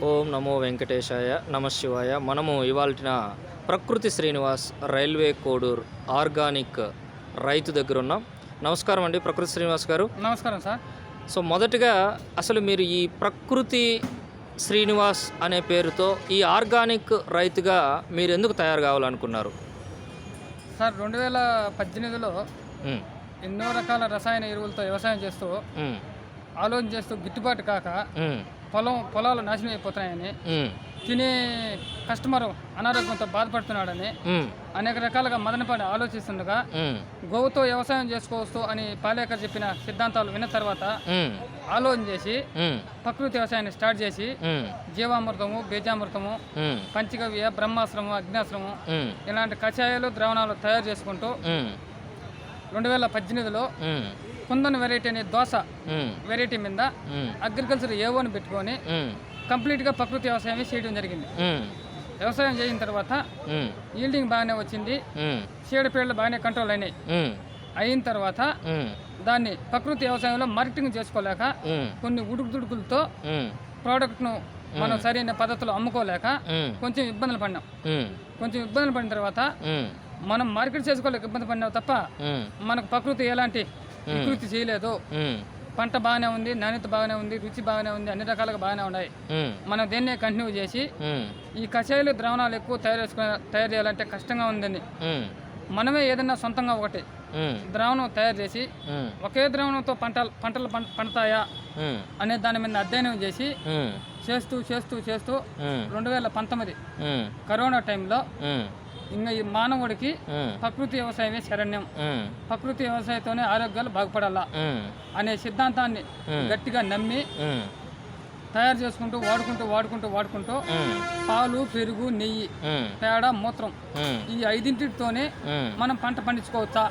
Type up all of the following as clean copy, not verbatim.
ఓం నమో వెంకటేశాయ నమశివాయ. మనము ఇవాల్టిన ప్రకృతి శ్రీనివాస్ రైల్వే కోడూర్ ఆర్గానిక్ రైతు దగ్గర ఉన్నాం. నమస్కారం అండి ప్రకృతి శ్రీనివాస్ గారు. నమస్కారం సార్. సో మొదటగా అసలు మీరు ఈ ప్రకృతి శ్రీనివాస్ అనే పేరుతో ఈ ఆర్గానిక్ రైతుగా మీరు ఎందుకు తయారు కావాలనుకున్నారు? సార్ 2018లో ఎన్నో రకాల రసాయన ఎరువులతో వ్యవసాయం చేస్తూ ఆలోచన చేస్తూ గిట్టుబాటు కాక పొలాలు నాశనం అయిపోతున్నాయని, తినే కస్టమర్ అనారోగ్యంతో బాధపడుతున్నాడని అనేక రకాలుగా మదనపడి ఆలోచిస్తుండగా గోవుతో వ్యవసాయం చేసుకోవచ్చు అని పాలేకర్ చెప్పిన సిద్ధాంతాలు విన్న తర్వాత ఆలోచన చేసి ప్రకృతి వ్యవసాయాన్ని స్టార్ట్ చేసి జీవామృతము, బీజామృతము, పంచగవ్య, బ్రహ్మాశ్రము, అగ్నాశ్రము ఇలాంటి కషాయాలు, ద్రావణాలు తయారు చేసుకుంటూ 2018లో కుందన్ వెరైటీ అనే దోస వెరైటీ మీద అగ్రికల్చర్ ఏవోని పెట్టుకొని కంప్లీట్గా ప్రకృతి వ్యవసాయం చేయడం జరిగింది. వ్యవసాయం చేసిన తర్వాత ఈల్డింగ్ బాగానే వచ్చింది, చీడపీడలు బాగానే కంట్రోల్ అయిన తర్వాత దాన్ని ప్రకృతి వ్యవసాయంలో మార్కెటింగ్ చేసుకోలేక కొన్ని ఉడుకుదుడుకులతో ప్రోడక్ట్ను మనం సరైన పద్ధతిలో అమ్ముకోలేక కొంచెం ఇబ్బందులు పడినాం. ఇబ్బందులు పడిన తర్వాత మనం మార్కెట్ చేసుకోలేక ఇబ్బంది పడినాం తప్ప మనకు ప్రకృతి ఎలాంటి వికృతి చేయలేదు. పంట బాగానే ఉంది, నాణ్యత బాగానే ఉంది, రుచి బాగానే ఉంది, అన్ని రకాలుగా బాగానే ఉన్నాయి. మనం దేన్నే కంటిన్యూ చేసి ఈ కషాయాలు, ద్రావణాలు ఎక్కువ తయారు చేయాలంటే కష్టంగా ఉందని మనమే ఏదన్నా సొంతంగా ఒకటి ద్రావణం తయారు చేసి ఒకే ద్రావణంతో పంటలు పండుతాయా అనే దాని మీద అధ్యయనం చేసి చేస్తూ 2019 కరోనా టైంలో ఇంకా ఈ మానవుడికి ప్రకృతి వ్యవసాయమే శరణ్యం, ప్రకృతి వ్యవసాయంతోనే ఆరోగ్యాలు బాగుపడాలా అనే సిద్ధాంతాన్ని గట్టిగా నమ్మి తయారు చేసుకుంటూ వాడుకుంటూ పాలు, పెరుగు, నెయ్యి, పేడ, మూత్రం ఈ 5తోనే మనం పంట పండించుకోవచ్చా,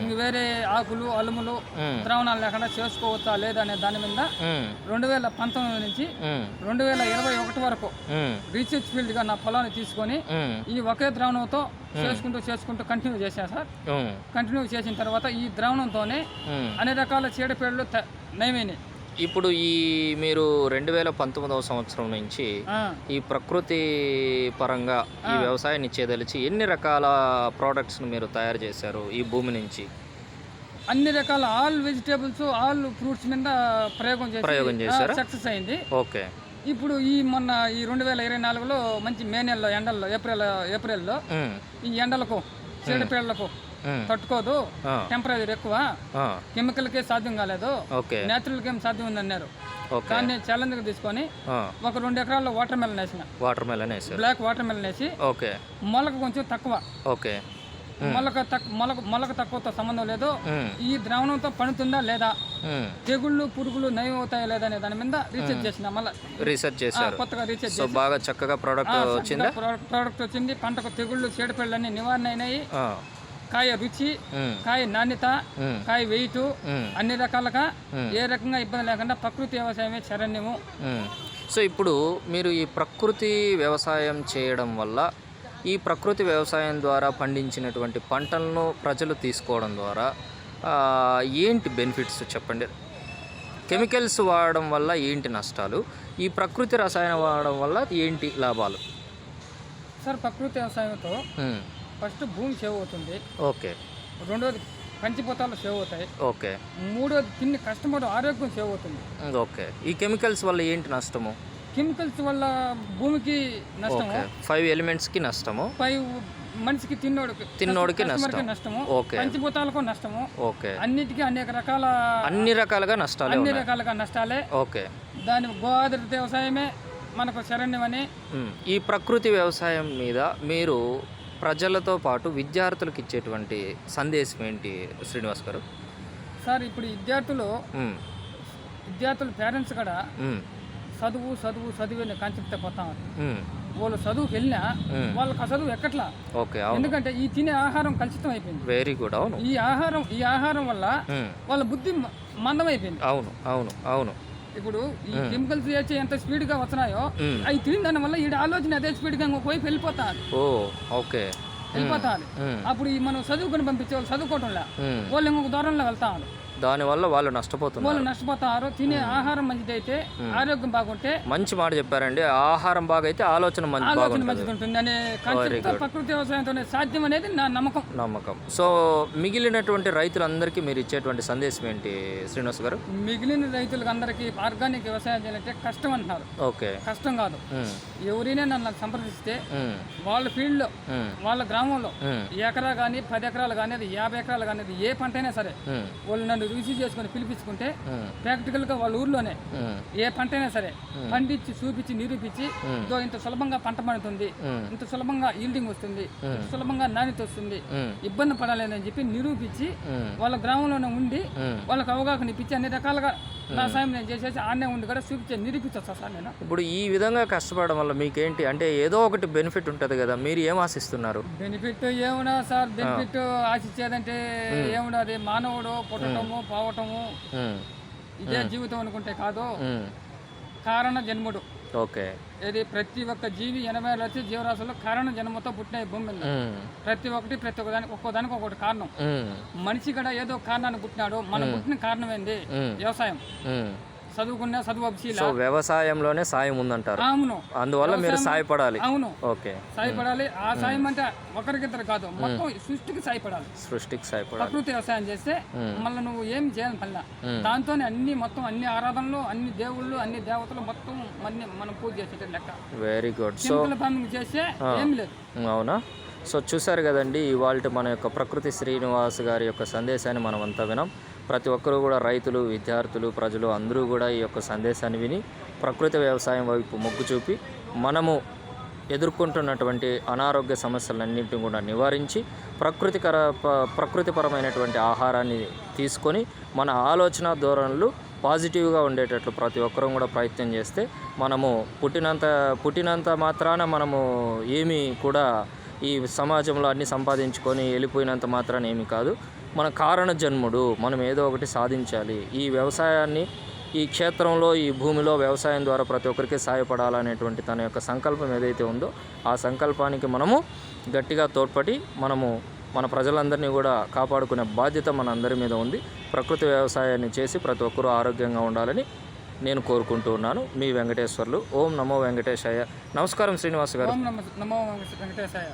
ఇంక వేరే ఆకులు, అలుములు, ద్రావణాలు లేకుండా చేసుకోవచ్చా లేదా అనే దాని మీద 2019 నుంచి 2021 వరకు రీసెర్చ్ ఫీల్డ్ గా నా పొలాన్ని తీసుకొని ఈ ఒకే ద్రావణంతో చేసుకుంటూ కంటిన్యూ చేశాను సార్. కంటిన్యూ చేసిన తర్వాత ఈ ద్రావణంతోనే అన్ని రకాల చీడపీడలు నయమైనాయి. ఇప్పుడు మీరు 2019వ సంవత్సరం నుంచి ఈ ప్రకృతి పరంగా ఈ వ్యవసాయాన్ని ఇచ్చేదలిచి ఎన్ని రకాల ప్రోడక్ట్స్ను మీరు తయారు చేశారు ఈ భూమి నుంచి? అన్ని రకాల ఆల్ వెజిటేబుల్స్, ఆల్ ఫ్రూట్స్ మీద ప్రయోగం చేశారు, సక్సెస్ అయింది. ఓకే. ఇప్పుడు మొన్న 2024లో మంచి మే నెలలో ఎండల్లో ఏప్రిల్లో ఈ ఎండలకు, చీడపీడలకు తట్టుకోదు, టెంపరేచర్ ఎక్కువ, కెమికల్ కే సాధ్యం కాలేదు, నేచురల్ కి సాధ్యం ఉందన్నారు. కానీ ఛాలెంజ్ గా తీసుకొని ఒక 2 ఎకరాల్లో వాటర్ మెలన్ వేసిన, బ్లాక్ వాటర్ మెలన్ వేసి మొలక కొంచెం తక్కువ, మొలక తక్కువతో సంబంధం లేదు, ఈ ద్రావణంతో పండుతుందా లేదా, తెగుళ్ళు, పురుగులు నయం అవుతాయా లేదా అనే దాని మీద రీసెర్చ్ చేశారు. కొత్తగా రీసెర్చ్ చేసి బాగా చక్కగా ప్రోడక్ట్ వచ్చింది. పంటకు తెగుళ్ళు, చీడపీడలు అన్ని నివారణ అయినాయి. కాయ రుచి, కాయ నాణ్యత, కాయ వెయిట్ అన్ని రకాలుగా ఏ రకంగా ఇబ్బంది లేకుండా ప్రకృతి వ్యవసాయమే శరణ్యము. సో ఇప్పుడు మీరు ఈ ప్రకృతి వ్యవసాయం చేయడం వల్ల, ఈ ప్రకృతి వ్యవసాయం ద్వారా పండించినటువంటి పంటలను ప్రజలు తీసుకోవడం ద్వారా ఏంటి బెనిఫిట్స్ చెప్పండి? కెమికల్స్ వాడడం వల్ల ఏంటి నష్టాలు, ఈ ప్రకృతి రసాయనం వాడడం వల్ల ఏంటి లాభాలు? సార్, ప్రకృతి వ్యవసాయంతో ఫస్ట్ భూమి సేవ్ అవుతుంది. ఓకే. రెండోది పంచిపోతాలు సేవ్ అవుతాయి. ఓకే. మూడోది తిని కస్టమర్ ఆరోగ్యం సేవ్ అవుతుంది. ఓకే. ఈ కెమికల్స్ వల్ల ఏంటి నష్టము? కెమికల్స్ వల్ల భూమికి నష్టము, 5 ఎలిమెంట్స్కి నష్టము, 5 మనిషికి తిన్నోడికి నష్టము, పంచిపోతాలకు నష్టము. ఓకే. అన్నిటికీ అన్ని రకాలుగా నష్టాలే. ఓకే. దాని గోదావరి వ్యవసాయమే మనకు శరణ్యమని. ఈ ప్రకృతి వ్యవసాయం మీద మీరు ప్రజలతో పాటు విద్యార్థులకు ఇచ్చేటువంటి సందేశం ఏంటి శ్రీనివాస్ గారు? సార్, ఇప్పుడు విద్యార్థులు పేరెంట్స్ కూడా చదువు కాన్సెప్ట్ పోతాం. వాళ్ళు చదువుకి వెళ్ళినా వాళ్ళకి ఆ చదువు ఎక్కట్లా. ఎందుకంటే ఈ తినే ఆహారం కలుషితం అయిపోయింది. Very good. అవును. ఈ ఆహారం వల్ల వాళ్ళ బుద్ధి మందం అయిపోయింది. అవును. ఇప్పుడు ఈ కెమికల్స్ చేసి ఎంత స్పీడ్ గా వస్తున్నాయో అవి తిని దాని వల్ల ఈ ఆలోచన అదే స్పీడ్ గా వైపు వెళ్ళిపోతారు. అప్పుడు మనం చదువుకొని పంపించే వాళ్ళు చదువుకోవటంలా, వాళ్ళు ఇంకొక దూరంలో వెళ్తారు. దానివల్ల వాళ్ళు నష్టపోతున్నారు. వాళ్ళు నష్టపోతారు. తినే ఆహారం మంచిదైతే ఆరోగ్యం బాగుంటే, మంచి మాట చెప్పారండి. ఆహారం బాగైతే ఆలోచన ఆలోచన మంచిది ఉంటుంది అనే కాన్సెప్ట్ ప్రకృతి వ్యవసాయంతోనే సాధ్యం అనేది నా నమ్మకం. సో మిగిలినటువంటి రైతులందరికీ మీరు ఇచ్చేటువంటి సందేశం ఏంటి శ్రీనివాస్ గారు? మిగిలిన రైతులకు అందరికీ ఆర్గానిక్ వ్యవసాయం చేయాలంటే కష్టం అంటున్నారు. ఓకే, కష్టం కాదు. ఎవరైనా నన్ను సంప్రదిస్తే వాళ్ళ ఫీల్డ్లో వాళ్ళ గ్రామంలో ఎకరా కానీ 10 ఎకరాలు కానీ అది 50 ఎకరాలు కానీ అది ఏ పంట అయినా సరే వాళ్ళు నన్ను రిసీవ్ చేసుకుని పిలిపించుకుంటే ప్రాక్టికల్గా వాళ్ళ ఊర్లోనే ఏ పంట అయినా సరే పండించి చూపించి నిరూపించి ఇదో ఇంత సులభంగా పంట పండుతుంది, ఇంత సులభంగా ఈల్డింగ్ వస్తుంది, ఇంత సులభంగా నాణ్యత వస్తుంది, ఇబ్బంది పడాలని చెప్పి నిరూపించి వాళ్ళ గ్రామంలోనే ఉండి వాళ్ళకి అవగాహన ఇప్పించి అన్ని రకాలుగా నా సాయం నేను చేసేసి ఆడనే ఉండి కూడా చూపించే నిరూపించవచ్చు సార్ నేను. ఇప్పుడు ఈ విధంగా కష్టపడడం వల్ల మీకేంటి అంటే ఏదో ఒకటి బెనిఫిట్ ఉంటుంది కదా, మీరు ఏం ఆశిస్తున్నారు? బెనిఫిట్ ఏమున్నా సార్, బెనిఫిట్ ఆశించేదంటే ఏమున్నది, మానవుడు పుట్టటము పోవటము ఇదే జీవితం అనుకుంటే కాదు, కారణ జన్ముడు. ఓకే, ఇది ప్రతి ఒక్క జీవి 80 లక్షల జీవరాశుల్లో కారణ జన్మతో పుట్టిన ఈ భూమి మీద ప్రతి ఒక్కోదానికి ఒక్కొక్కటి కారణం. మనిషి కూడా ఏదో కారణాన్ని పుట్టినాడు. మనం పుట్టిన కారణం ఏంది? వ్యవసాయం. చదువుకున్నా చదువు అభిశీల వ్యవసాయంలోనే సాయం ఉందంటారు. అవును, అందువల్ల మీరు సాయపడాలి. అవును, ఓకే, సాయపడాలి. ఆ సాయం అంటే ఒకరికిద్దరు కాదు, మొత్తం సృష్టికి సాయపడాలి. ప్రకృతి వ్యవసాయం చేస్తే మళ్ళీ నువ్వు ఏం చేయాలి పల్ల దాంతోనే అన్ని మొత్తం అన్ని ఆరాధనలు, అన్ని దేవుళ్ళు, అన్ని దేవతలు మొత్తం మనం పూజ చేసేట లెక్క. Very good. సో ఫార్మింగ్ చేస్తే ఏం లేదు. అవునా? సో చూసారు కదండి, ఇవాళ మన యొక్క ప్రకృతి శ్రీనివాస్ గారి యొక్క సందేశాన్ని మనం అంతా వినాం. ప్రతి ఒక్కరూ కూడా రైతులు, విద్యార్థులు, ప్రజలు అందరూ కూడా ఈ యొక్క సందేశాన్ని విని ప్రకృతి వ్యవసాయం వైపు మొగ్గు చూపి మనము ఎదుర్కొంటున్నటువంటి అనారోగ్య సమస్యలన్నింటినీ కూడా నివారించి ప్రకృతిపరమైనటువంటి ఆహారాన్ని తీసుకొని మన ఆలోచన ధోరణులు పాజిటివ్గా ఉండేటట్లు ప్రతి ఒక్కరూ కూడా ప్రయత్నం చేస్తే మనము పుట్టినంత మాత్రాన మనము ఏమీ కూడా ఈ సమాజంలో అన్ని సంపాదించుకొని వెళ్ళిపోయినంత మాత్రాన ఏమీ కాదు. మన కారణ జన్ముడు, మనం ఏదో ఒకటి సాధించాలి. ఈ వ్యవసాయాన్ని, ఈ క్షేత్రంలో, ఈ భూమిలో వ్యవసాయం ద్వారా ప్రతి ఒక్కరికి సహాయపడాలనేటువంటి తన యొక్క సంకల్పం ఏదైతే ఉందో ఆ సంకల్పానికి మనము గట్టిగా తోడ్పడి మనము మన ప్రజలందరినీ కూడా కాపాడుకునే బాధ్యత మన అందరి మీద ఉంది. ప్రకృతి వ్యవసాయాన్ని చేసి ప్రతి ఒక్కరూ ఆరోగ్యంగా ఉండాలని నేను కోరుకుంటూ ఉన్నాను. మీ వెంకటేశ్వర్లు. ఓం నమో వెంకటేశాయ. నమస్కారం శ్రీనివాస్ గారు. ఓం నమో వెంకటేశాయ.